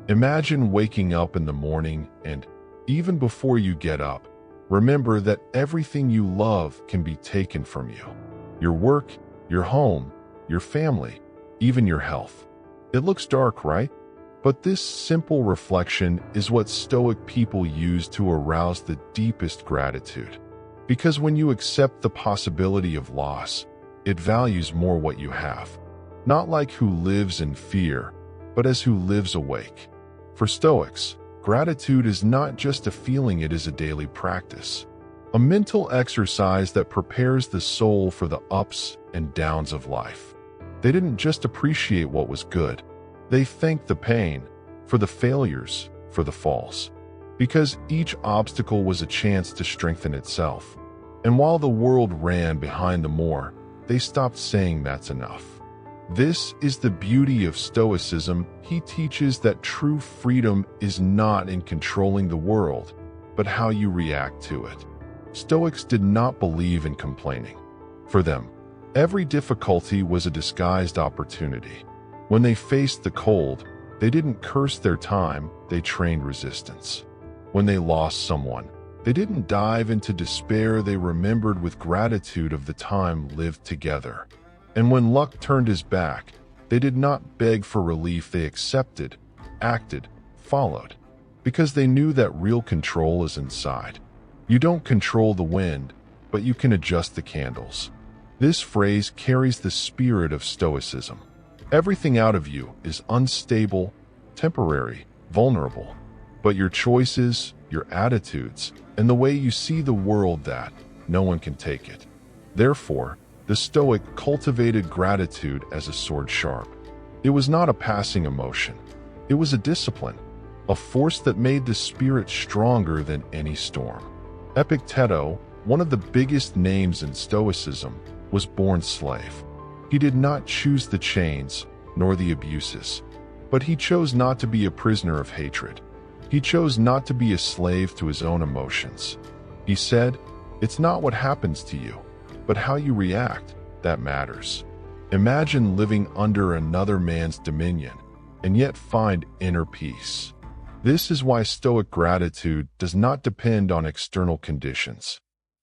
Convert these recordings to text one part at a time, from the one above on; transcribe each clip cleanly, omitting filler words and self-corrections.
Imagine waking up in the morning and, even before you get up, remember that everything you love can be taken from you. Your work, your home, your family, even your health. It looks dark, right? But this simple reflection is what Stoic people use to arouse the deepest gratitude. Because when you accept the possibility of loss, it values more what you have. Not like who lives in fear, but as who lives awake. For Stoics, gratitude is not just a feeling, it is a daily practice. A mental exercise that prepares the soul for the ups and downs of life. They didn't just appreciate what was good. They thanked the pain, for the failures, for the falls. Because each obstacle was a chance to strengthen itself. And while the world ran behind the more, they stopped saying that's enough. This is the beauty of Stoicism. He teaches that true freedom is not in controlling the world, but how you react to it. Stoics did not believe in complaining. For them, every difficulty was a disguised opportunity. When they faced the cold, they didn't curse their time, they trained resistance. When they lost someone, they didn't dive into despair, they remembered with gratitude of the time lived together. And when luck turned his back, they did not beg for relief, they accepted, acted, followed. Because they knew that real control is inside. You don't control the wind, but you can adjust the candles. This phrase carries the spirit of Stoicism. Everything out of you is unstable, temporary, vulnerable. But your choices, your attitudes, and the way you see the world, that no one can take it. Therefore, the Stoic cultivated gratitude as a sword sharp. It was not a passing emotion. It was a discipline, a force that made the spirit stronger than any storm. Epictetus, one of the biggest names in Stoicism, was born slave. He did not choose the chains, nor the abuses. But he chose not to be a prisoner of hatred. He chose not to be a slave to his own emotions. He said, "It's not what happens to you, but how you react, that matters." Imagine living under another man's dominion, and yet find inner peace. This is why Stoic gratitude does not depend on external conditions.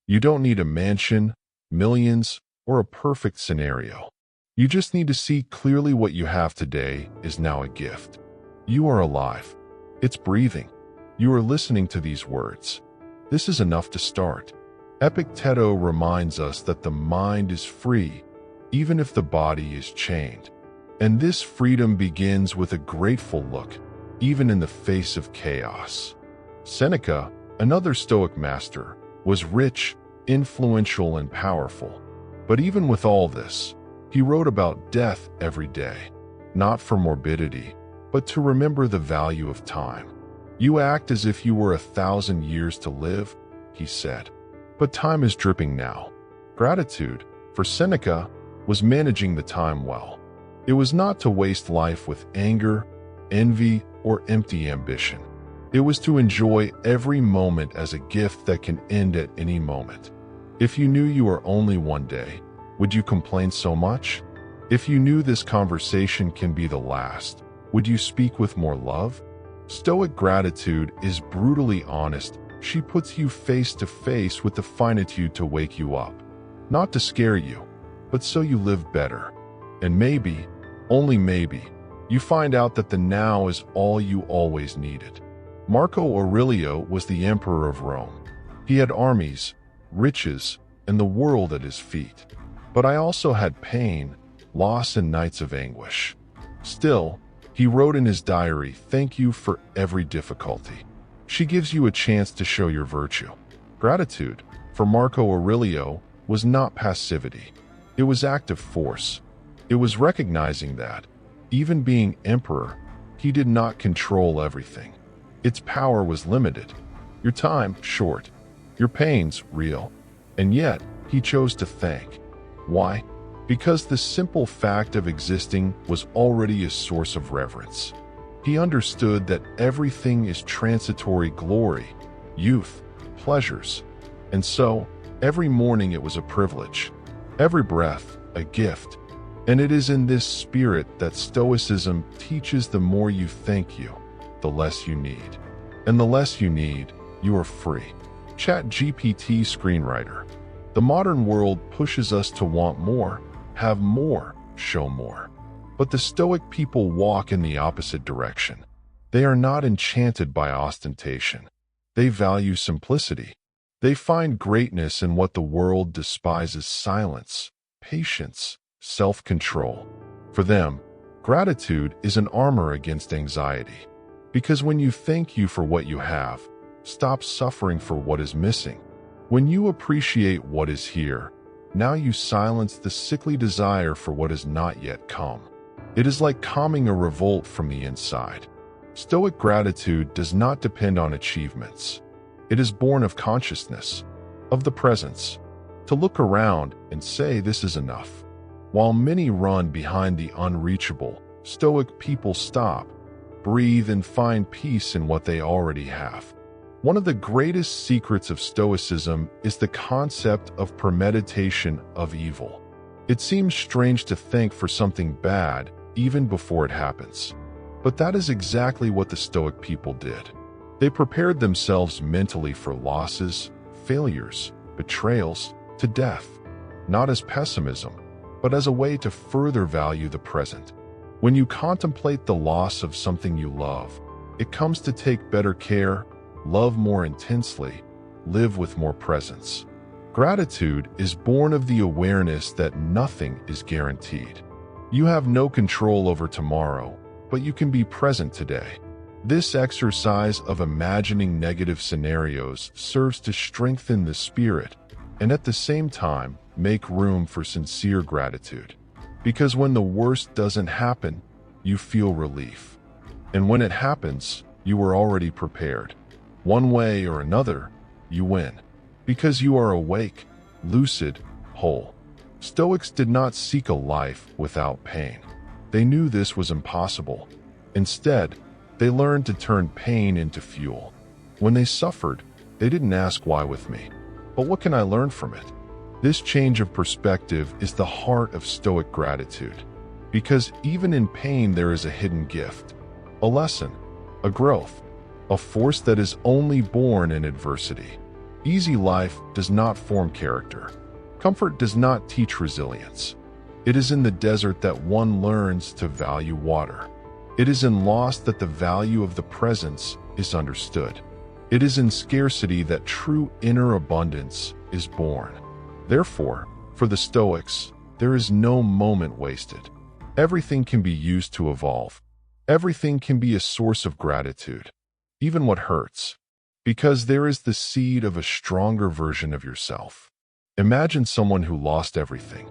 You don't need a mansion, millions, or a perfect scenario. You just need to see clearly what you have today is now a gift. You are alive. It's breathing. You are listening to these words. This is enough to start. Epictetus reminds us that the mind is free, even if the body is chained. And this freedom begins with a grateful look, even in the face of chaos. Seneca, another Stoic master, was rich, influential, and powerful. But even with all this, he wrote about death every day, not for morbidity, but to remember the value of time. You act as if you were 1,000 years to live, he said. But time is dripping now. Gratitude, for Seneca, was managing the time well. It was not to waste life with anger, envy, or empty ambition. It was to enjoy every moment as a gift that can end at any moment. If you knew you were only one day, would you complain so much? If you knew this conversation can be the last, would you speak with more love? Stoic gratitude is brutally honest. She puts you face to face with the finitude to wake you up. Not to scare you, but so you live better. And maybe, only maybe, you find out that the now is all you always needed. Marco Aurelio was the emperor of Rome. He had armies, riches, and the world at his feet. But I also had pain, loss, and nights of anguish. Still, he wrote in his diary, "Thank you for every difficulty." She gives you a chance to show your virtue. Gratitude, for Marco Aurelio, was not passivity. It was active force. It was recognizing that, even being emperor, he did not control everything. Its power was limited. Your time, short. Your pains, real. And yet, he chose to thank. Why? Because the simple fact of existing was already a source of reverence. He understood that everything is transitory: glory, youth, pleasures. And so, every morning it was a privilege. Every breath, a gift. And it is in this spirit that Stoicism teaches: the more you thank you, the less you need. And the less you need, you are free. ChatGPT screenwriter. The modern world pushes us to want more, have more, show more. But the Stoic people walk in the opposite direction. They are not enchanted by ostentation. They value simplicity. They find greatness in what the world despises: silence, patience, self-control. For them, gratitude is an armor against anxiety. Because when you thank you for what you have, stop suffering for what is missing. When you appreciate what is here, now you silence the sickly desire for what has not yet come. It is like calming a revolt from the inside. Stoic gratitude does not depend on achievements. It is born of consciousness, of the presence. To look around and say this is enough. While many run behind the unreachable, Stoic people stop, breathe, and find peace in what they already have. One of the greatest secrets of Stoicism is the concept of premeditation of evil. It seems strange to think for something bad even before it happens. But that is exactly what the Stoic people did. They prepared themselves mentally for losses, failures, betrayals, to death, not as pessimism, but as a way to further value the present. When you contemplate the loss of something you love, it comes to take better care, love more intensely, live with more presence. Gratitude is born of the awareness that nothing is guaranteed. You have no control over tomorrow, but you can be present today. This exercise of imagining negative scenarios serves to strengthen the spirit and at the same time make room for sincere gratitude. Because when the worst doesn't happen, you feel relief. And when it happens, you were already prepared. One way or another, you win. Because you are awake, lucid, whole. Stoics did not seek a life without pain. They knew this was impossible. Instead, they learned to turn pain into fuel. When they suffered, they didn't ask why with me, but what can I learn from it? This change of perspective is the heart of Stoic gratitude. Because even in pain there is a hidden gift, a lesson, a growth, a force that is only born in adversity. Easy life does not form character. Comfort does not teach resilience. It is in the desert that one learns to value water. It is in loss that the value of the presence is understood. It is in scarcity that true inner abundance is born. Therefore, for the Stoics, there is no moment wasted. Everything can be used to evolve. Everything can be a source of gratitude, even what hurts, because there is the seed of a stronger version of yourself. Imagine someone who lost everything: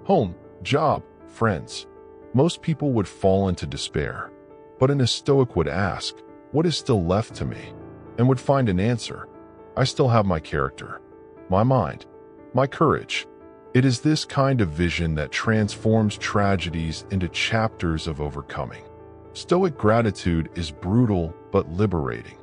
home, job, friends. Most people would fall into despair, but a Stoic would ask, what is still left to me? And would find an answer. I still have my character, my mind, my courage. It is this kind of vision that transforms tragedies into chapters of overcoming. Stoic gratitude is brutal but liberating,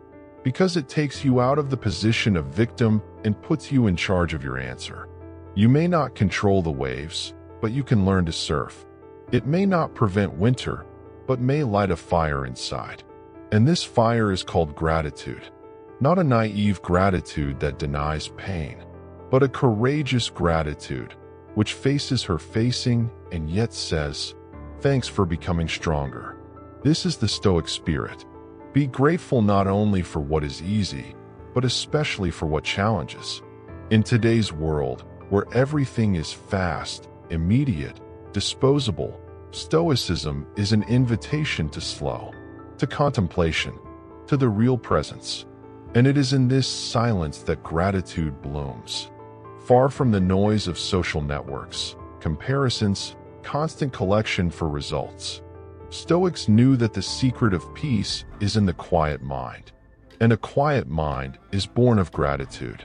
because it takes you out of the position of victim and puts you in charge of your answer. You may not control the waves, but you can learn to surf. It may not prevent winter, but may light a fire inside. And this fire is called gratitude. Not a naive gratitude that denies pain, but a courageous gratitude which faces her facing and yet says, thanks for becoming stronger. This is the Stoic spirit. Be grateful not only for what is easy, but especially for what challenges. In today's world, where everything is fast, immediate, disposable, Stoicism is an invitation to slow, to contemplation, to the real presence. And it is in this silence that gratitude blooms. Far from the noise of social networks, comparisons, constant collection for results. Stoics knew that the secret of peace is in the quiet mind. And a quiet mind is born of gratitude.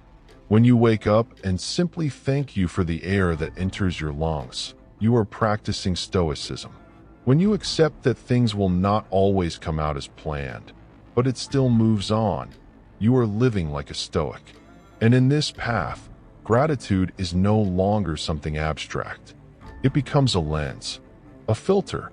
When you wake up and simply thank you for the air that enters your lungs, you are practicing Stoicism. When you accept that things will not always come out as planned, but it still moves on, you are living like a Stoic. And in this path, gratitude is no longer something abstract. It becomes a lens, a filter,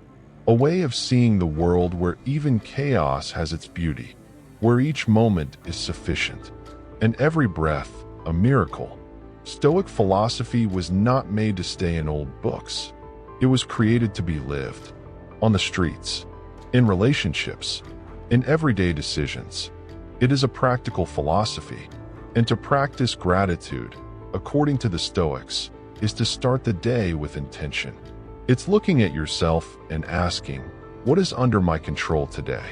a way of seeing the world where even chaos has its beauty, where each moment is sufficient, and every breath a miracle. Stoic philosophy was not made to stay in old books. It was created to be lived on the streets, in relationships, in everyday decisions. It is a practical philosophy, and to practice gratitude, according to the Stoics, is to start the day with intention. It's looking at yourself and asking, what is under my control today?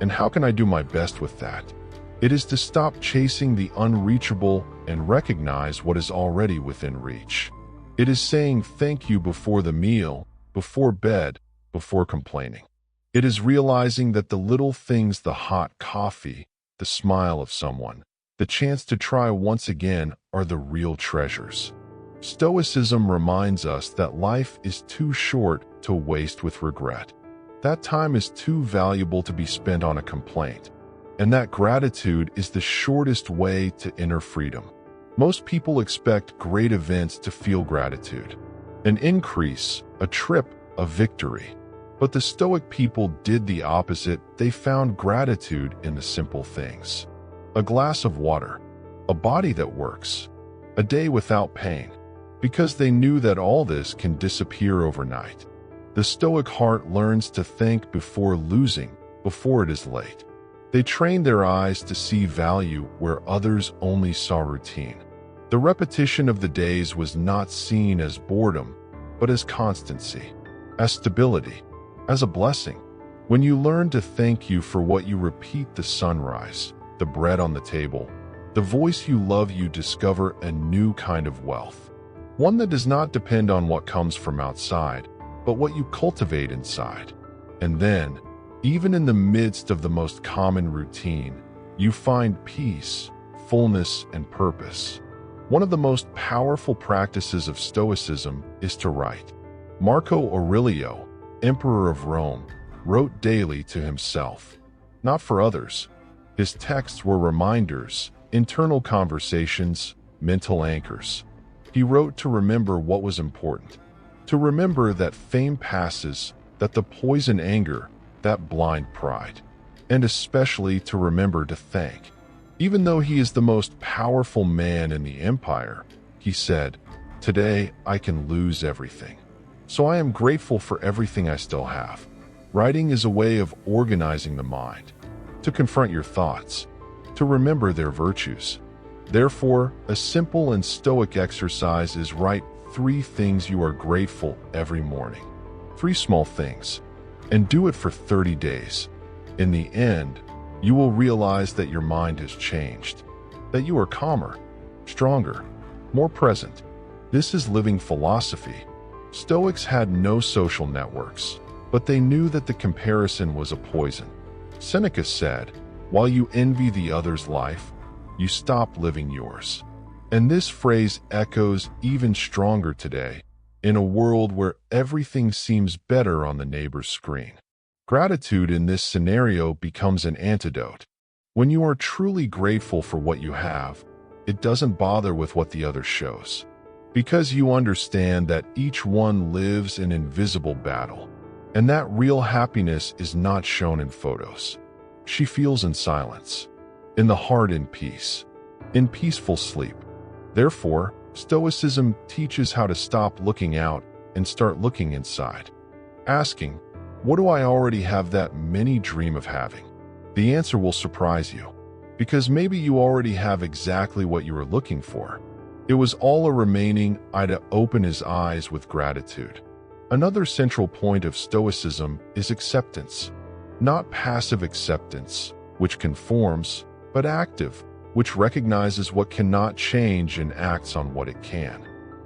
And how can I do my best with that? It is to stop chasing the unreachable and recognize what is already within reach. It is saying thank you before the meal, before bed, before complaining. It is realizing that the little things, the hot coffee, the smile of someone, the chance to try once again, are the real treasures. Stoicism reminds us that life is too short to waste with regret. That time is too valuable to be spent on a complaint, and that gratitude is the shortest way to inner freedom. Most people expect great events to feel gratitude, an increase, a trip, a victory. But the Stoic people did the opposite. They found gratitude in the simple things. A glass of water, a body that works, a day without pain, because they knew that all this can disappear overnight. The Stoic heart learns to thank before losing, before it is late. They trained their eyes to see value where others only saw routine. The repetition of the days was not seen as boredom, but as constancy, as stability, as a blessing. When you learn to thank you for what you repeat, the sunrise, the bread on the table, the voice you love, you discover a new kind of wealth. One that does not depend on what comes from outside, but what you cultivate inside. And then, even in the midst of the most common routine, you find peace, fullness, and purpose. One of the most powerful practices of Stoicism is to write. Marco Aurelio, Emperor of Rome, wrote daily to himself, not for others. His texts were reminders, internal conversations, mental anchors. He wrote to remember what was important, to remember that fame passes, that the poison anger, that blind pride, and especially to remember to thank. Even though he is the most powerful man in the empire, he said, "Today I can lose everything. So I am grateful for everything I still have." Writing is a way of organizing the mind, to confront your thoughts, to remember their virtues. Therefore, a simple and Stoic exercise is write 3 things you are grateful every morning. 3 small things, and do it for 30 days. In the end, you will realize that your mind has changed, that you are calmer, stronger, more present. This is living philosophy. Stoics had no social networks, but they knew that the comparison was a poison. Seneca said, "While you envy the other's life, you stop living yours." And this phrase echoes even stronger today, in a world where everything seems better on the neighbor's screen. Gratitude in this scenario becomes an antidote. When you are truly grateful for what you have, it doesn't bother with what the other shows, because you understand that each one lives an invisible battle, and that real happiness is not shown in photos. She feels in silence, in the heart, in peace, in peaceful sleep. Therefore, Stoicism teaches how to stop looking out and start looking inside, asking, what do I already have that many dream of having? The answer will surprise you, because maybe you already have exactly what you were looking for. It was all a remaining eye to open his eyes with gratitude. Another central point of Stoicism is acceptance. Not passive acceptance, which conforms, but active, which recognizes what cannot change and acts on what it can.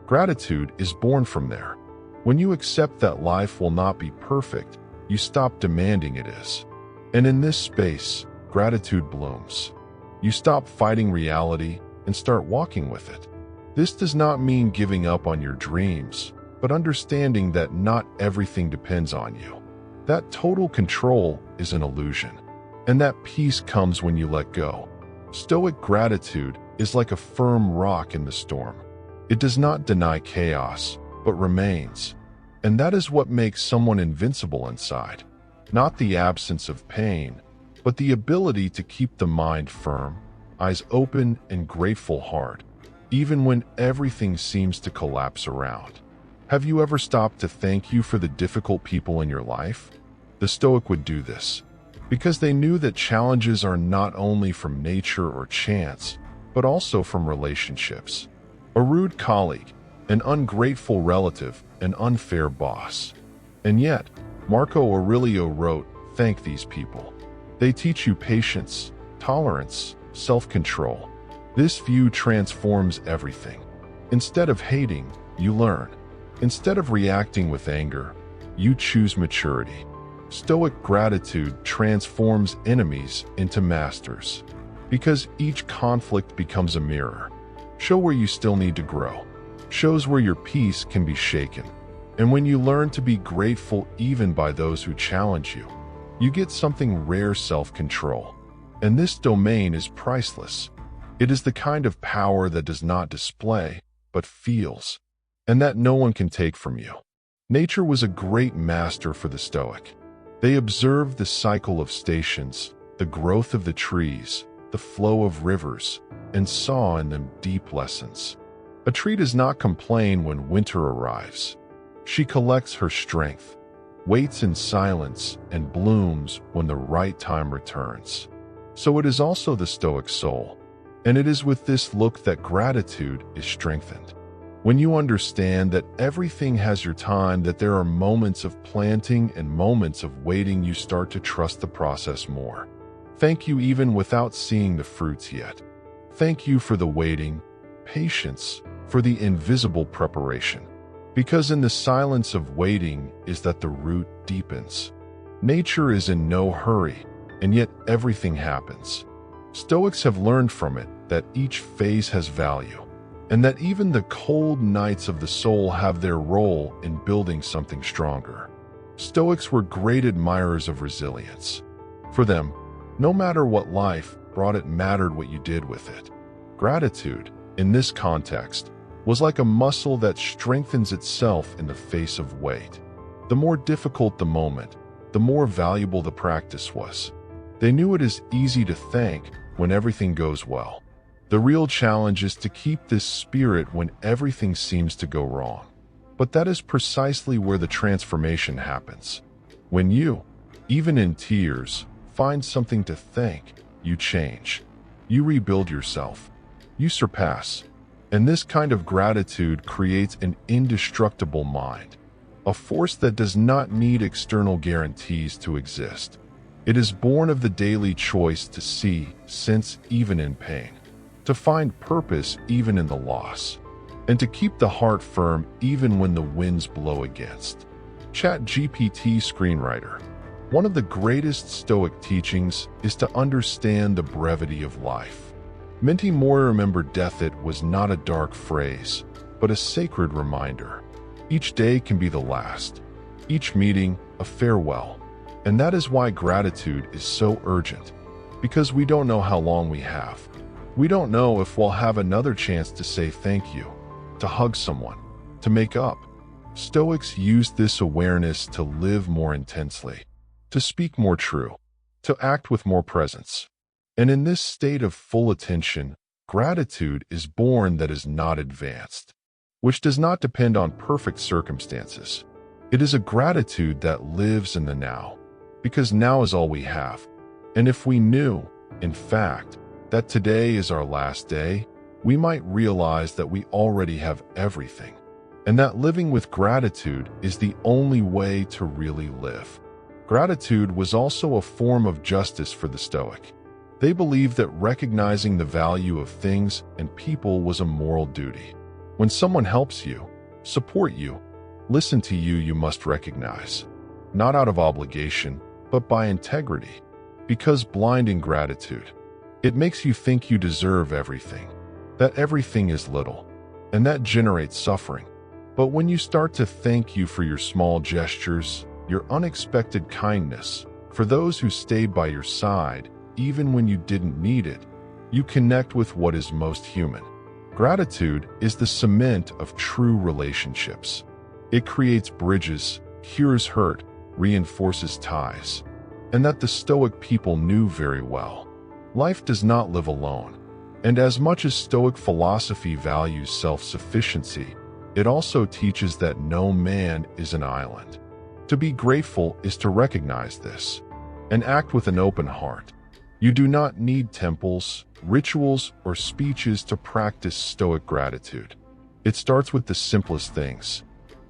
Gratitude is born from there. When you accept that life will not be perfect, you stop demanding it is. And in this space, gratitude blooms. You stop fighting reality and start walking with it. This does not mean giving up on your dreams, but understanding that not everything depends on you. That total control is an illusion, and that peace comes when you let go. Stoic gratitude is like a firm rock in the storm. It does not deny chaos, but remains. And that is what makes someone invincible inside. Not the absence of pain, but the ability to keep the mind firm, eyes open, and grateful heart, even when everything seems to collapse around. Have you ever stopped to thank you for the difficult people in your life? The Stoic would do this, because they knew that challenges are not only from nature or chance, but also from relationships. A rude colleague, an ungrateful relative, an unfair boss. And yet, Marco Aurelio wrote, "Thank these people. They teach you patience, tolerance, self-control." This view transforms everything. Instead of hating, you learn. Instead of reacting with anger, you choose maturity. Stoic gratitude transforms enemies into masters, because each conflict becomes a mirror. Show where you still need to grow. Shows where your peace can be shaken. And when you learn to be grateful even by those who challenge you, you get something rare: self-control. And this domain is priceless. It is the kind of power that does not display, but feels, and that no one can take from you. Nature was a great master for the Stoic. They observed the cycle of stations, the growth of the trees, the flow of rivers, and saw in them deep lessons. A tree does not complain when winter arrives. She collects her strength, waits in silence, and blooms when the right time returns. So it is also the Stoic soul, and it is with this look that gratitude is strengthened. When you understand that everything has your time, that there are moments of planting and moments of waiting, you start to trust the process more. Thank you even without seeing the fruits yet. Thank you for the waiting, patience, for the invisible preparation. Because in the silence of waiting is that the root deepens. Nature is in no hurry, and yet everything happens. Stoics have learned from it that each phase has value, and that even the cold nights of the soul have their role in building something stronger. Stoics were great admirers of resilience. For them, no matter what life brought, it mattered what you did with it. Gratitude, in this context, was like a muscle that strengthens itself in the face of weight. The more difficult the moment, the more valuable the practice was. They knew it is easy to thank when everything goes well. The real challenge is to keep this spirit when everything seems to go wrong. But that is precisely where the transformation happens. When you, even in tears, find something to thank, you change. You rebuild yourself. You surpass. And this kind of gratitude creates an indestructible mind, a force that does not need external guarantees to exist. It is born of the daily choice to see, sense even in pain, to find purpose even in the loss, and to keep the heart firm even when the winds blow against. ChatGPT screenwriter. One of the greatest Stoic teachings is to understand the brevity of life. Minty Moore remembered death. It was not a dark phrase, but a sacred reminder. Each day can be the last, each meeting a farewell. And that is why gratitude is so urgent, because we don't know how long we have. We don't know if we'll have another chance to say thank you, to hug someone, to make up. Stoics used this awareness to live more intensely, to speak more true, to act with more presence. And in this state of full attention, gratitude is born that is not advanced, which does not depend on perfect circumstances. It is a gratitude that lives in the now, because now is all we have. And if we knew, in fact, that today is our last day, we might realize that we already have everything, and that living with gratitude is the only way to really live. Gratitude was also a form of justice for the Stoic. They believed that recognizing the value of things and people was a moral duty. When someone helps you, support you, listen to you, you must recognize, not out of obligation, but by integrity. Because blind ingratitude, it makes you think you deserve everything, that everything is little, and that generates suffering. But when you start to thank you for your small gestures, your unexpected kindness, for those who stayed by your side, even when you didn't need it, you connect with what is most human. Gratitude is the cement of true relationships. It creates bridges, cures hurt, reinforces ties. And that the Stoic people knew very well. Life does not live alone. And as much as Stoic philosophy values self-sufficiency, it also teaches that no man is an island. To be grateful is to recognize this and act with an open heart. You do not need temples, rituals, or speeches to practice Stoic gratitude. It starts with the simplest things.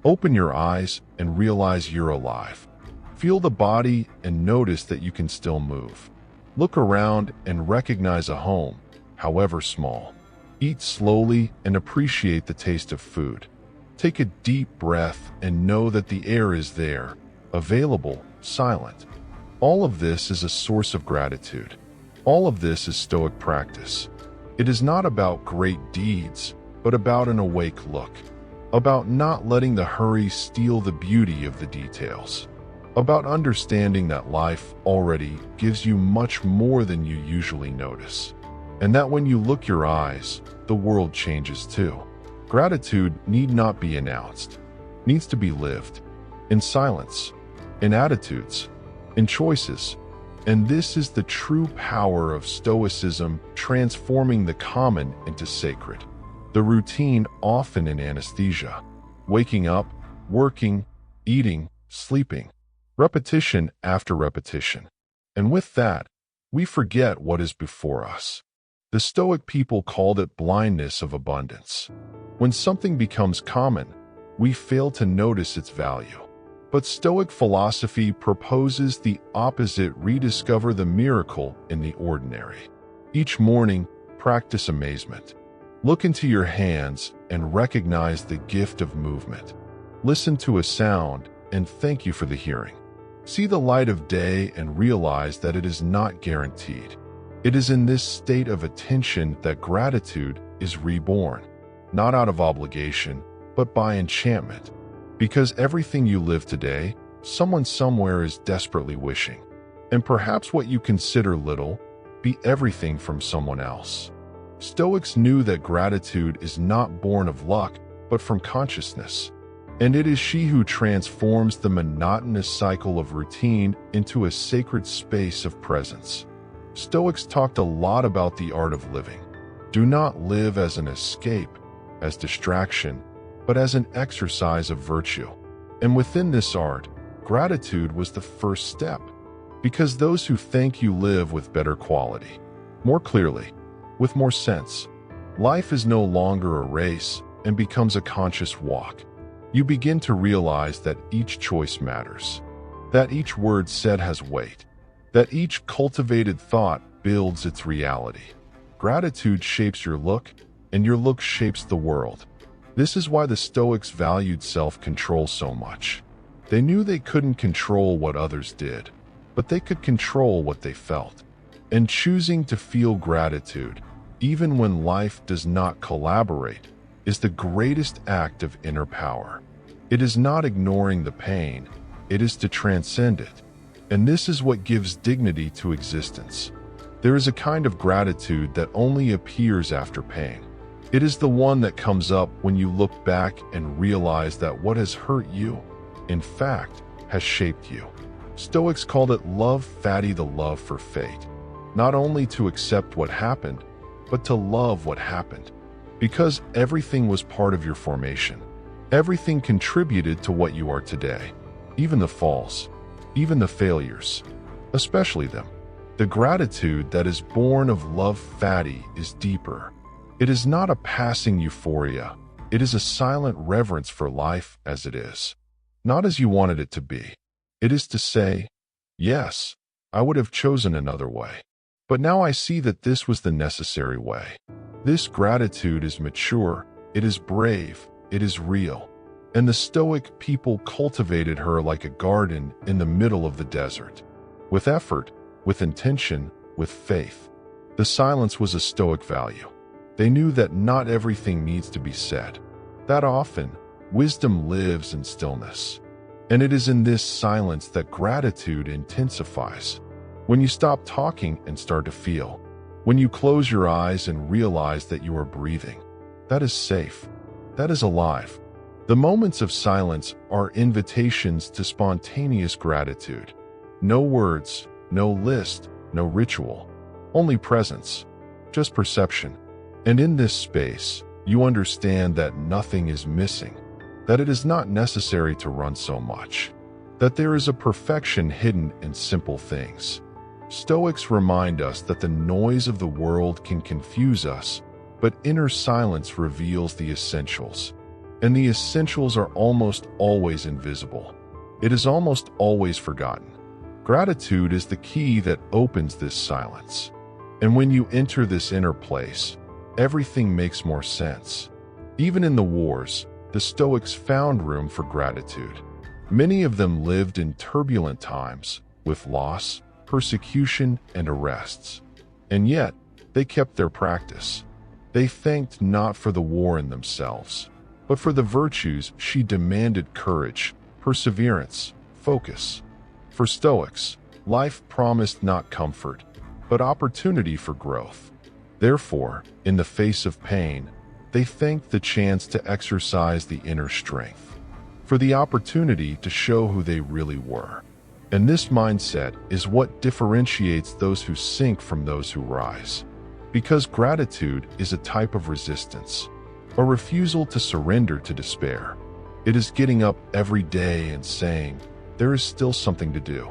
Open your eyes and realize you're alive. Feel the body and notice that you can still move. Look around and recognize a home, however small. Eat slowly and appreciate the taste of food. Take a deep breath and know that the air is there, available, silent. All of this is a source of gratitude. All of this is Stoic practice. It is not about great deeds, but about an awake look. About not letting the hurry steal the beauty of the details. About understanding that life already gives you much more than you usually notice. And that when you look your eyes, the world changes too. Gratitude need not be announced, needs to be lived, in silence, in attitudes, in choices. And this is the true power of Stoicism, transforming the common into sacred. The routine often in anesthesia. Waking up, working, eating, sleeping. Repetition after repetition. And with that, we forget what is before us. The Stoic people called it blindness of abundance. When something becomes common, we fail to notice its value. But Stoic philosophy proposes the opposite: rediscover the miracle in the ordinary. Each morning, practice amazement. Look into your hands and recognize the gift of movement. Listen to a sound and thank you for the hearing. See the light of day and realize that it is not guaranteed. It is in this state of attention that gratitude is reborn, not out of obligation, but by enchantment. Because everything you live today, someone somewhere is desperately wishing. And perhaps what you consider little be everything from someone else. Stoics knew that gratitude is not born of luck, but from consciousness. And it is she who transforms the monotonous cycle of routine into a sacred space of presence. Stoics talked a lot about the art of living. Do not live as an escape, as distraction, but as an exercise of virtue. And within this art, gratitude was the first step, because those who thank you live with better quality, more clearly, with more sense. Life is no longer a race and becomes a conscious walk. You begin to realize that each choice matters, that each word said has weight, that each cultivated thought builds its reality. Gratitude shapes your look, and your look shapes the world. This is why the Stoics valued self-control so much. They knew they couldn't control what others did, but they could control what they felt. And choosing to feel gratitude, even when life does not collaborate, is the greatest act of inner power. It is not ignoring the pain, it is to transcend it. And this is what gives dignity to existence. There is a kind of gratitude that only appears after pain. It is the one that comes up when you look back and realize that what has hurt you, in fact, has shaped you. Stoics called it love fati, the love for fate. Not only to accept what happened, but to love what happened. Because everything was part of your formation. Everything contributed to what you are today. Even the falls, even the failures, especially them. The gratitude that is born of love fati is deeper. It is not a passing euphoria. It is a silent reverence for life as it is. Not as you wanted it to be. It is to say, yes, I would have chosen another way. But now I see that this was the necessary way. This gratitude is mature, it is brave, it is real. And the Stoic people cultivated her like a garden in the middle of the desert. With effort, with intention, with faith. The silence was a Stoic value. They knew that not everything needs to be said. That often, wisdom lives in stillness. And it is in this silence that gratitude intensifies. When you stop talking and start to feel. When you close your eyes and realize that you are breathing. That is safe. That is alive. The moments of silence are invitations to spontaneous gratitude. No words, no list, no ritual, only presence, just perception. And in this space, you understand that nothing is missing, that it is not necessary to run so much, that there is a perfection hidden in simple things. Stoics remind us that the noise of the world can confuse us, but inner silence reveals the essentials. And the essentials are almost always invisible. It is almost always forgotten. Gratitude is the key that opens this silence. And when you enter this inner place, everything makes more sense. Even in the wars, the Stoics found room for gratitude. Many of them lived in turbulent times, with loss, persecution, and arrests. And yet, they kept their practice. They thanked not for the war in themselves, but for the virtues she demanded: courage, perseverance, focus. For Stoics, life promised not comfort, but opportunity for growth. Therefore, in the face of pain, they thanked the chance to exercise the inner strength, for the opportunity to show who they really were. And this mindset is what differentiates those who sink from those who rise. Because gratitude is a type of resistance, a refusal to surrender to despair. It is getting up every day and saying, there is still something to do.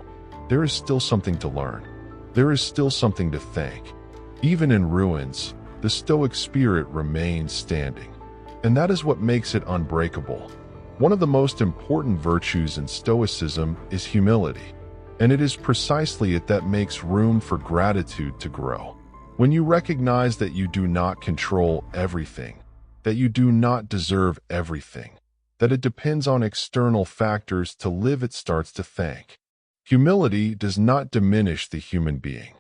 There is still something to learn. There is still something to thank. Even in ruins, the Stoic spirit remains standing. And that is what makes it unbreakable. One of the most important virtues in Stoicism is humility. And it is precisely it that makes room for gratitude to grow. When you recognize that you do not control everything, that you do not deserve everything, that it depends on external factors to live, it starts to thank. Humility does not diminish the human being.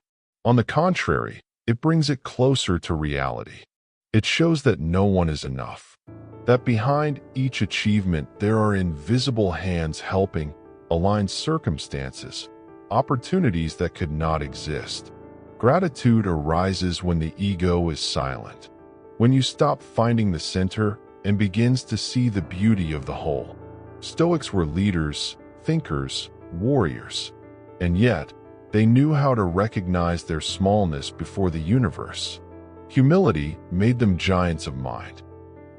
On the contrary, it brings it closer to reality. It shows that no one is enough, that behind each achievement there are invisible hands helping, align circumstances, opportunities that could not exist. Gratitude arises when the ego is silent, when you stop finding the center and begins to see the beauty of the whole. Stoics were leaders, thinkers, warriors, and yet they knew how to recognize their smallness before the universe. Humility made them giants of mind.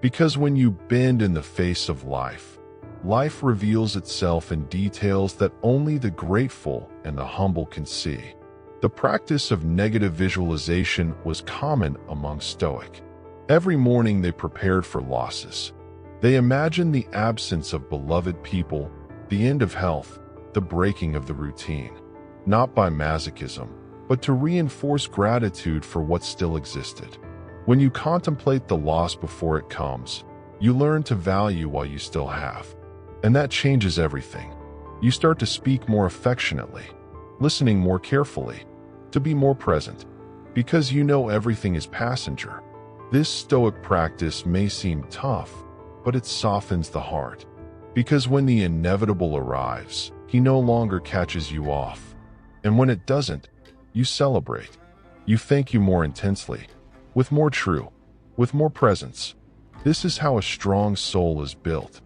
Because when you bend in the face of life, life reveals itself in details that only the grateful and the humble can see. The practice of negative visualization was common among Stoic. Every morning they prepared for losses. They imagined the absence of beloved people, the end of health, the breaking of the routine, not by masochism, but to reinforce gratitude for what still existed. When you contemplate the loss before it comes, you learn to value what you still have. And that changes everything. You start to speak more affectionately, listening more carefully, to be more present, because you know everything is passenger. This Stoic practice may seem tough, but it softens the heart. Because when the inevitable arrives, he no longer catches you off. And when it doesn't, you celebrate. You thank you more intensely, with more with more presence. This is how a strong soul is built.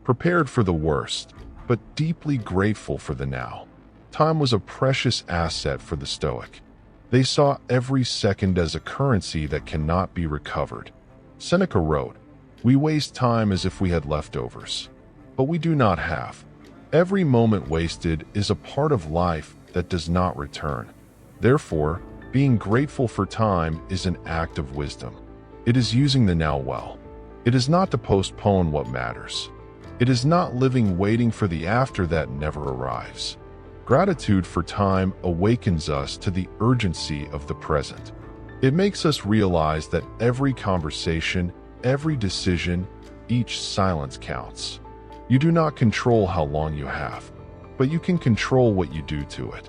Prepared for the worst, but deeply grateful for the now. Time was a precious asset for the Stoic. They saw every second as a currency that cannot be recovered. Seneca wrote, "We waste time as if we had leftovers, but we do not have. Every moment wasted is a part of life that does not return. Therefore, being grateful for time is an act of wisdom. It is using the now well. It is not to postpone what matters. It is not living waiting for the after that never arrives." Gratitude for time awakens us to the urgency of the present. It makes us realize that every conversation, every decision, each silence counts. You do not control how long you have, but you can control what you do to it.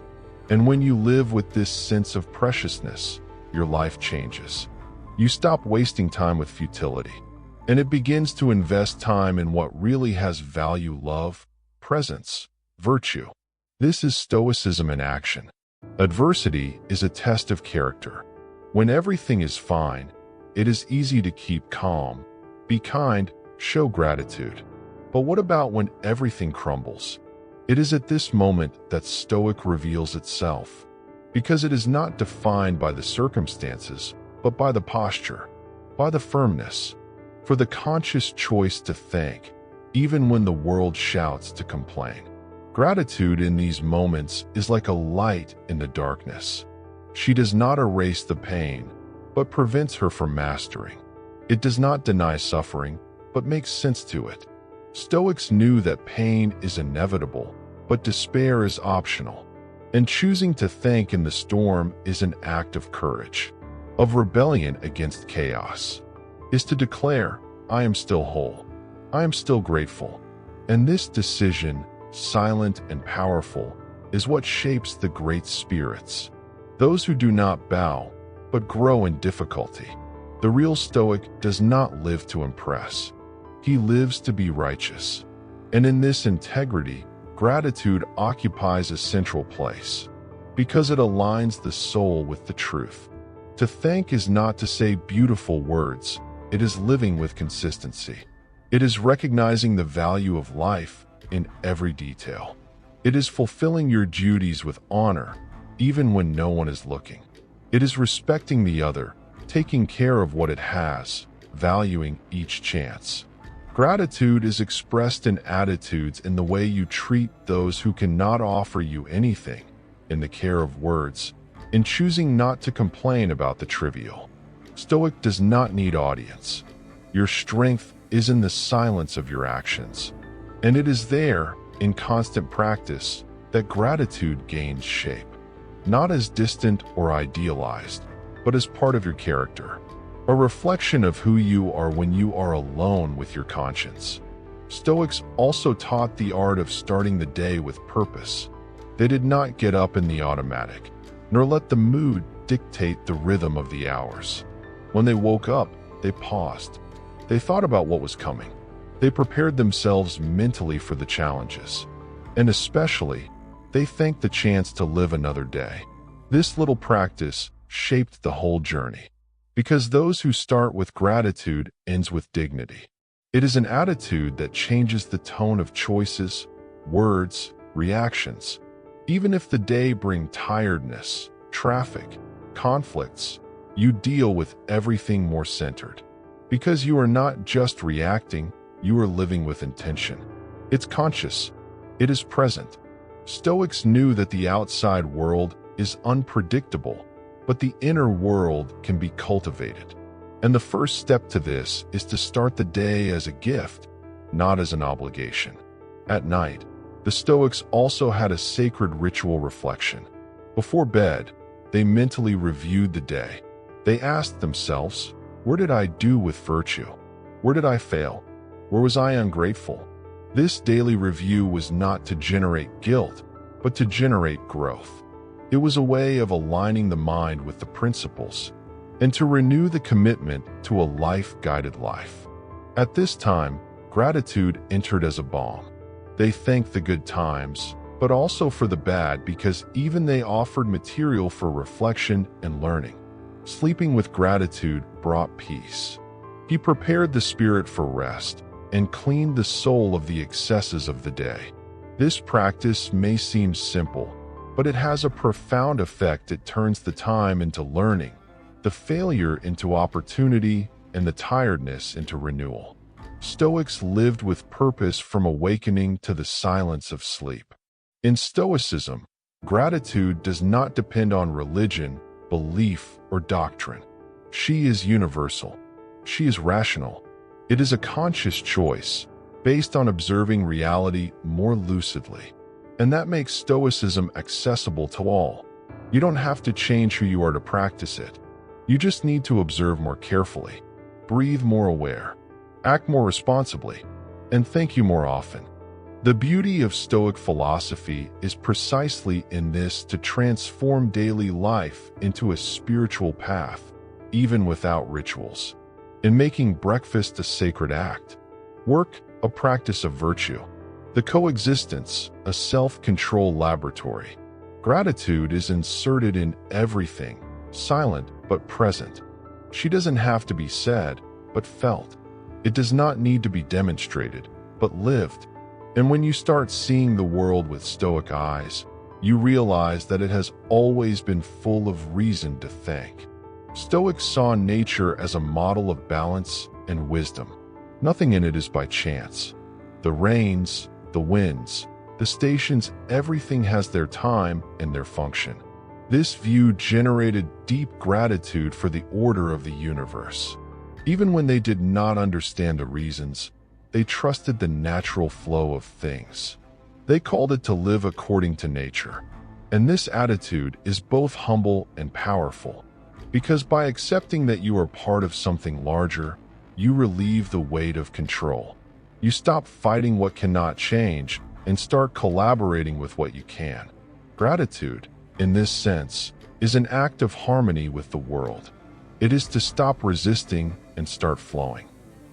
And when you live with this sense of preciousness, your life changes. You stop wasting time with futility, and it begins to invest time in what really has value: love, presence, virtue. This is Stoicism in action. Adversity is a test of character. When everything is fine, it is easy to keep calm, be kind, show gratitude. But what about when everything crumbles? It is at this moment that Stoic reveals itself, because it is not defined by the circumstances, but by the posture, by the firmness, for the conscious choice to thank, even when the world shouts to complain. Gratitude in these moments is like a light in the darkness. She does not erase the pain, but prevents her from mastering. It does not deny suffering, but makes sense to it. Stoics knew that pain is inevitable, but despair is optional. And choosing to thank in the storm is an act of courage, of rebellion against chaos, is to declare, I am still whole, I am still grateful. And this decision, silent and powerful, is what shapes the great spirits. Those who do not bow, but grow in difficulty. The real Stoic does not live to impress. He lives to be righteous. And in this integrity, gratitude occupies a central place, because it aligns the soul with the truth. To thank is not to say beautiful words, it is living with consistency. It is recognizing the value of life in every detail. It is fulfilling your duties with honor, even when no one is looking. It is respecting the other, taking care of what it has, valuing each chance. Gratitude is expressed in attitudes, in the way you treat those who cannot offer you anything, in the care of words, in choosing not to complain about the trivial. Stoic does not need audience. Your strength is in the silence of your actions. And it is there, in constant practice, that gratitude gains shape. Not as distant or idealized, but as part of your character. A reflection of who you are when you are alone with your conscience. Stoics also taught the art of starting the day with purpose. They did not get up in the automatic, nor let the mood dictate the rhythm of the hours. When they woke up, they paused. They thought about what was coming. They prepared themselves mentally for the challenges. And especially, they thanked the chance to live another day. This little practice shaped the whole journey. Because those who start with gratitude ends with dignity. It is an attitude that changes the tone of choices, words, reactions. Even if the day brings tiredness, traffic, conflicts, you deal with everything more centered. Because you are not just reacting, you are living with intention. It's conscious. It is present. Stoics knew that the outside world is unpredictable, but the inner world can be cultivated. And the first step to this is to start the day as a gift, not as an obligation. At night, the Stoics also had a sacred ritual reflection. Before bed, they mentally reviewed the day. They asked themselves, where did I do with virtue? Where did I fail? Where was I ungrateful? This daily review was not to generate guilt, but to generate growth. It was a way of aligning the mind with the principles, and to renew the commitment to a life-guided life. At this time, gratitude entered as a balm. They thanked the good times, but also for the bad, because even they offered material for reflection and learning. Sleeping with gratitude brought peace. He prepared the spirit for rest and cleaned the soul of the excesses of the day. This practice may seem simple, but it has a profound effect. It turns the time into learning, the failure into opportunity, and the tiredness into renewal. Stoics lived with purpose from awakening to the silence of sleep. In Stoicism, gratitude does not depend on religion, belief, or doctrine. She is universal. She is rational. It is a conscious choice, based on observing reality more lucidly. And that makes Stoicism accessible to all. You don't have to change who you are to practice it. You just need to observe more carefully, breathe more aware, act more responsibly, and thank you more often. The beauty of Stoic philosophy is precisely in this: to transform daily life into a spiritual path, even without rituals. In making breakfast a sacred act, work a practice of virtue, the coexistence a self-control laboratory. Gratitude is inserted in everything, silent but present. She doesn't have to be said, but felt. It does not need to be demonstrated, but lived. And when you start seeing the world with Stoic eyes, you realize that it has always been full of reason to thank. Stoics saw nature as a model of balance and wisdom. Nothing in it is by chance. The rains, the winds, the stations, everything has their time and their function. This view generated deep gratitude for the order of the universe. Even when they did not understand the reasons, they trusted the natural flow of things. They called it to live according to nature. And this attitude is both humble and powerful, because by accepting that you are part of something larger, you relieve the weight of control. You stop fighting what cannot change and start collaborating with what you can. Gratitude, in this sense, is an act of harmony with the world. It is to stop resisting and start flowing.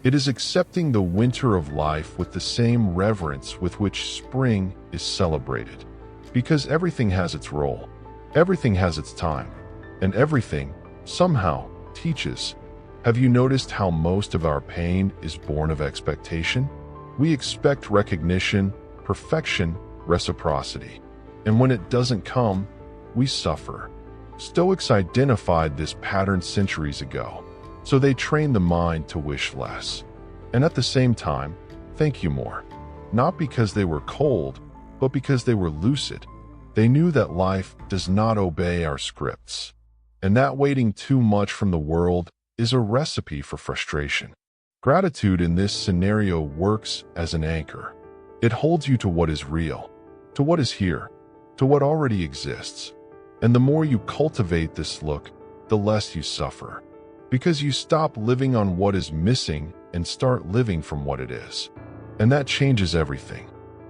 It is accepting the winter of life with the same reverence with which spring is celebrated. Because everything has its role, everything has its time, and everything, somehow, teaches. Have you noticed how most of our pain is born of expectation? We expect recognition, perfection, reciprocity. And when it doesn't come, we suffer. Stoics identified this pattern centuries ago, so they trained the mind to wish less. And at the same time, thank you more. Not because they were cold, but because they were lucid. They knew that life does not obey our scripts, and that waiting too much from the world is a recipe for frustration. Gratitude in this scenario works as an anchor. It holds you to what is real, to what is here, to what already exists. And the more you cultivate this look, the less you suffer. Because you stop living on what is missing and start living from what it is. And that changes everything.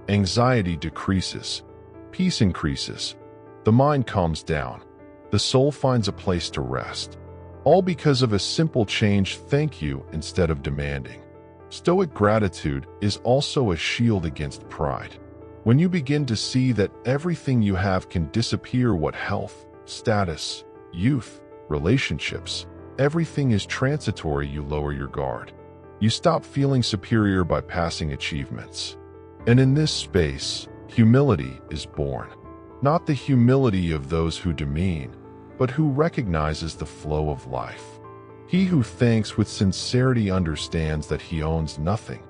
Anxiety decreases. Peace increases. The mind calms down. The soul finds a place to rest. All because of a simple change, thank you instead of demanding. Stoic gratitude is also a shield against pride. When you begin to see that everything you have can disappear, what health, status, youth, relationships, everything is transitory, you lower your guard. You stop feeling superior by passing achievements. And in this space, humility is born. Not the humility of those who demean, but who recognizes the flow of life. He who thanks with sincerity understands that he owns nothing.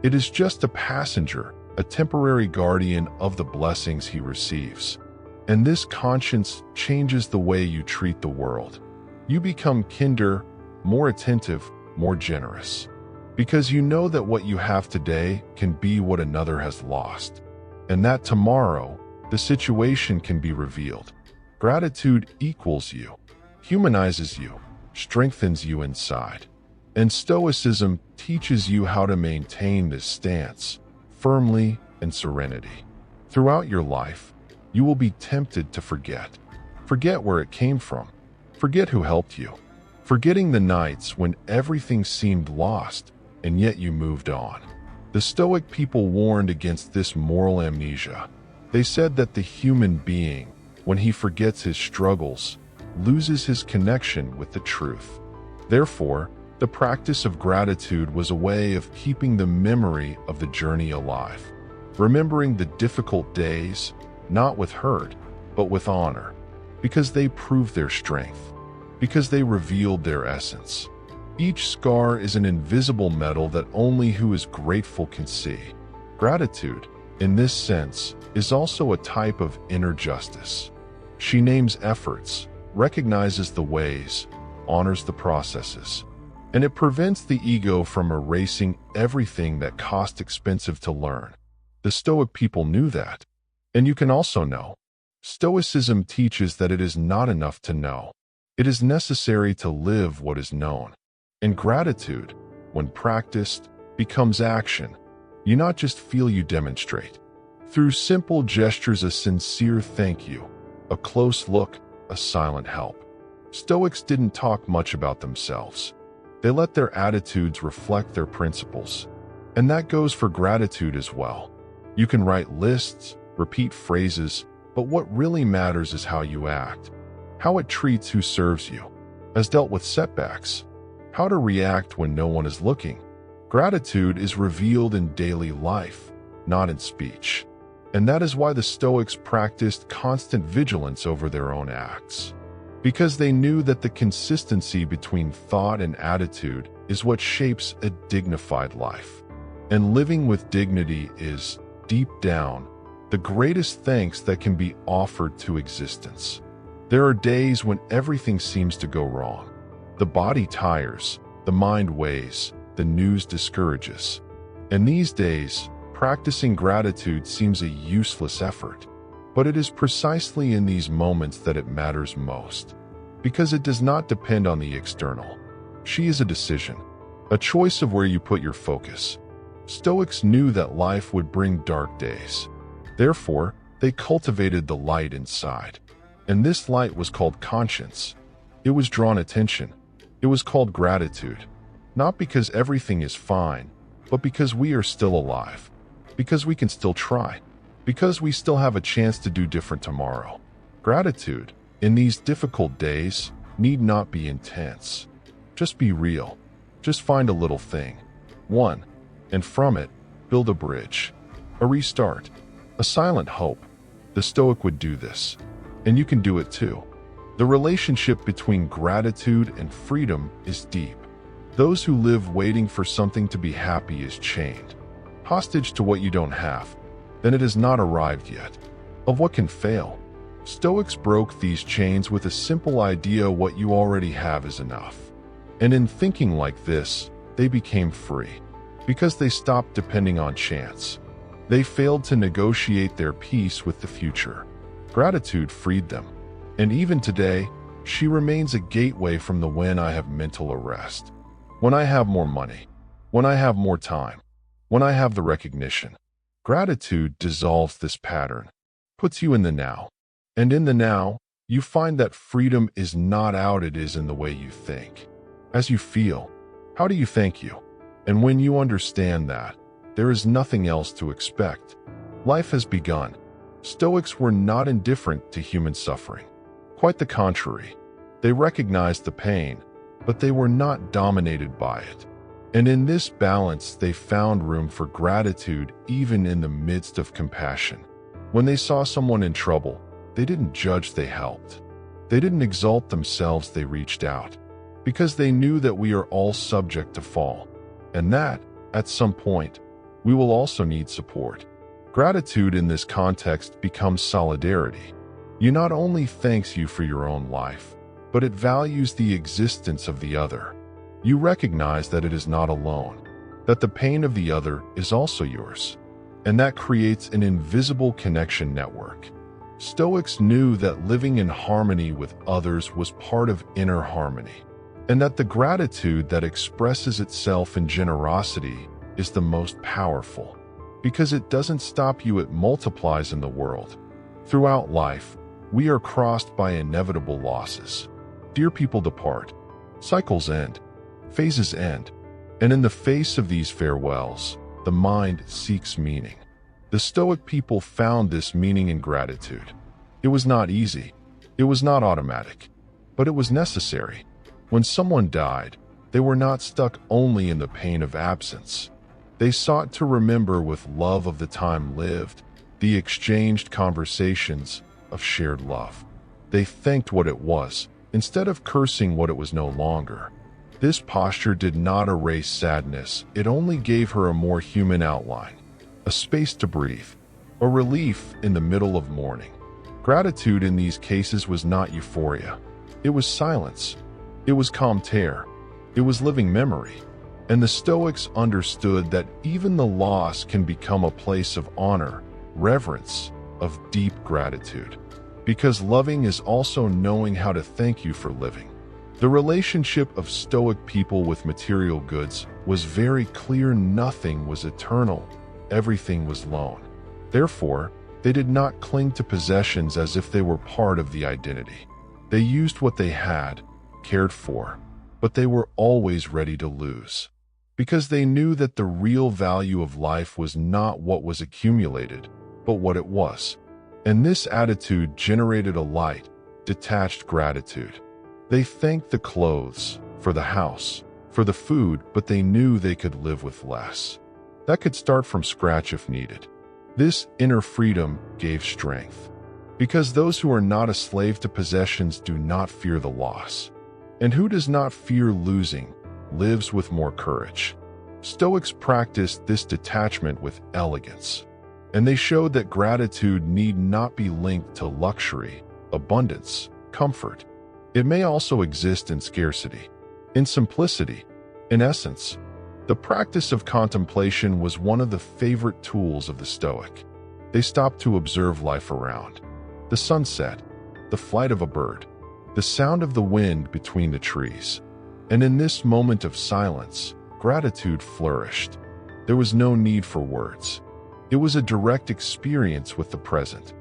It is just a passenger, a temporary guardian of the blessings he receives. And this conscience changes the way you treat the world. You become kinder, more attentive, more generous. Because you know that what you have today can be what another has lost. And that tomorrow, the situation can be revealed. Gratitude equals you, humanizes you, strengthens you inside. And Stoicism teaches you how to maintain this stance, firmly and serenity. Throughout your life, you will be tempted to forget. Forget where it came from. Forget who helped you. Forgetting the nights when everything seemed lost, and yet you moved on. The Stoic people warned against this moral amnesia. They said that the human being, when he forgets his struggles, loses his connection with the truth. Therefore, the practice of gratitude was a way of keeping the memory of the journey alive, remembering the difficult days, not with hurt, but with honor, because they proved their strength, because they revealed their essence. Each scar is an invisible medal that only who is grateful can see. Gratitude, in this sense, is also a type of inner justice. She names efforts, recognizes the ways, honors the processes, and it prevents the ego from erasing everything that cost expensive to learn. The Stoic people knew that. And you can also know. Stoicism teaches that it is not enough to know. It is necessary to live what is known. And gratitude, when practiced, becomes action. You not just feel, you demonstrate. Through simple gestures, a sincere thank you, a close look, a silent help. Stoics didn't talk much about themselves. They let their attitudes reflect their principles. And that goes for gratitude as well. You can write lists, repeat phrases, but what really matters is how you act, how it treats who serves you, has dealt with setbacks, how to react when no one is looking. Gratitude is revealed in daily life, not in speech. And that is why the Stoics practiced constant vigilance over their own acts. Because they knew that the consistency between thought and attitude is what shapes a dignified life. And living with dignity is, deep down, the greatest thanks that can be offered to existence. There are days when everything seems to go wrong. The body tires, the mind weighs, the news discourages. And these days, practicing gratitude seems a useless effort. But it is precisely in these moments that it matters most. Because it does not depend on the external. She is a decision, a choice of where you put your focus. Stoics knew that life would bring dark days. Therefore, they cultivated the light inside. And this light was called conscience. It was drawn attention. It was called gratitude. Not because everything is fine, but because we are still alive. Because we can still try. Because we still have a chance to do different tomorrow. Gratitude, in these difficult days, need not be intense. Just be real. Just find a little thing. One. And from it, build a bridge. A restart. A silent hope. The Stoic would do this. And you can do it too. The relationship between gratitude and freedom is deep. Those who live waiting for something to be happy is chained. Hostage to what you don't have. Then it has not arrived yet. Of what can fail. Stoics broke these chains with a simple idea: what you already have is enough. And in thinking like this, they became free. Because they stopped depending on chance. They failed to negotiate their peace with the future. Gratitude freed them. And even today, she remains a gateway from the when I have mental arrest. When I have more money. When I have more time. When I have the recognition. Gratitude dissolves this pattern. Puts you in the now. And in the now, you find that freedom is not out, it is in the way you think. As you feel. How do you thank you? And when you understand that, there is nothing else to expect. Life has begun. Stoics were not indifferent to human suffering. Quite the contrary. They recognized the pain, but they were not dominated by it. And in this balance, they found room for gratitude even in the midst of compassion. When they saw someone in trouble, they didn't judge, they helped. They didn't exalt themselves, they reached out. Because they knew that we are all subject to fall. And that, at some point, we will also need support. Gratitude in this context becomes solidarity. You not only thanks you for your own life, but it values the existence of the other. You recognize that it is not alone, that the pain of the other is also yours. And that creates an invisible connection network. Stoics knew that living in harmony with others was part of inner harmony, and that the gratitude that expresses itself in generosity is the most powerful, because it doesn't stop you, it multiplies in the world. Throughout life, we are crossed by inevitable losses. Dear people depart, cycles end, phases end, and in the face of these farewells, the mind seeks meaning. The Stoic people found this meaning in gratitude. It was not easy, it was not automatic, but it was necessary. When someone died, they were not stuck only in the pain of absence. They sought to remember with love of the time lived, the exchanged conversations of shared love. They thanked what it was, instead of cursing what it was no longer. This posture did not erase sadness, it only gave her a more human outline, a space to breathe, a relief in the middle of mourning. Gratitude in these cases was not euphoria. It was silence. It was calm terror. It was living memory. And the Stoics understood that even the loss can become a place of honor, reverence, of deep gratitude. Because loving is also knowing how to thank you for living. The relationship of Stoic people with material goods was very clear. Nothing was eternal. Everything was loan. Therefore, they did not cling to possessions as if they were part of the identity. They used what they had, cared for, but they were always ready to lose. Because they knew that the real value of life was not what was accumulated, but what it was. And this attitude generated a light, detached gratitude. They thanked the clothes, for the house, for the food, but they knew they could live with less. That could start from scratch if needed. This inner freedom gave strength, because those who are not a slave to possessions do not fear the loss. And who does not fear losing lives with more courage. Stoics practiced this detachment with elegance, and they showed that gratitude need not be linked to luxury, abundance, comfort. It may also exist in scarcity, in simplicity. In essence, the practice of contemplation was one of the favorite tools of the Stoic. They stopped to observe life around: the sunset, the flight of a bird, the sound of the wind between the trees. And in this moment of silence, gratitude flourished. There was no need for words. It was a direct experience with the present,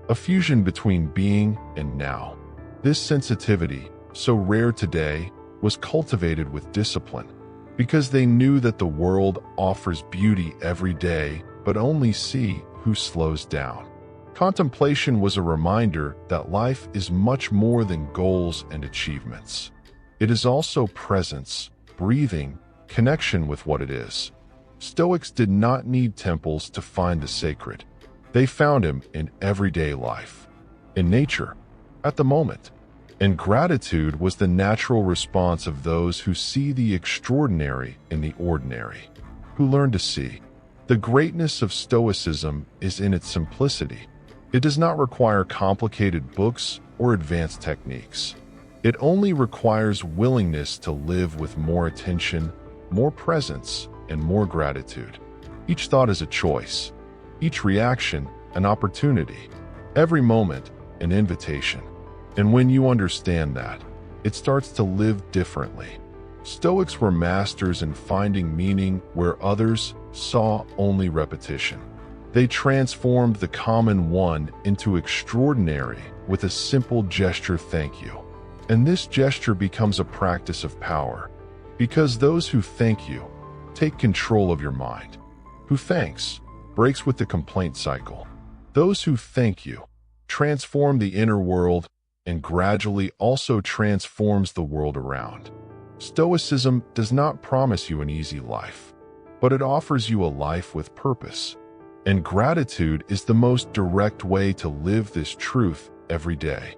a fusion between being and now. This sensitivity, so rare today, was cultivated with discipline, because they knew that the world offers beauty every day, but only see who slows down. Contemplation was a reminder that life is much more than goals and achievements. It is also presence, breathing, connection with what it is. Stoics did not need temples to find the sacred. They found him in everyday life, in nature, at the moment. And gratitude was the natural response of those who see the extraordinary in the ordinary, who learn to see. The greatness of Stoicism is in its simplicity. It does not require complicated books or advanced techniques. It only requires willingness to live with more attention, more presence, and more gratitude. Each thought is a choice, each reaction an opportunity, every moment an invitation. And when you understand that, it starts to live differently. Stoics were masters in finding meaning where others saw only repetition. They transformed the common one into extraordinary with a simple gesture: thank you. And this gesture becomes a practice of power, because those who thank you take control of your mind. Who thanks breaks with the complaint cycle. Those who thank you transform the inner world and gradually also transforms the world around. Stoicism does not promise you an easy life, but it offers you a life with purpose. And gratitude is the most direct way to live this truth every day.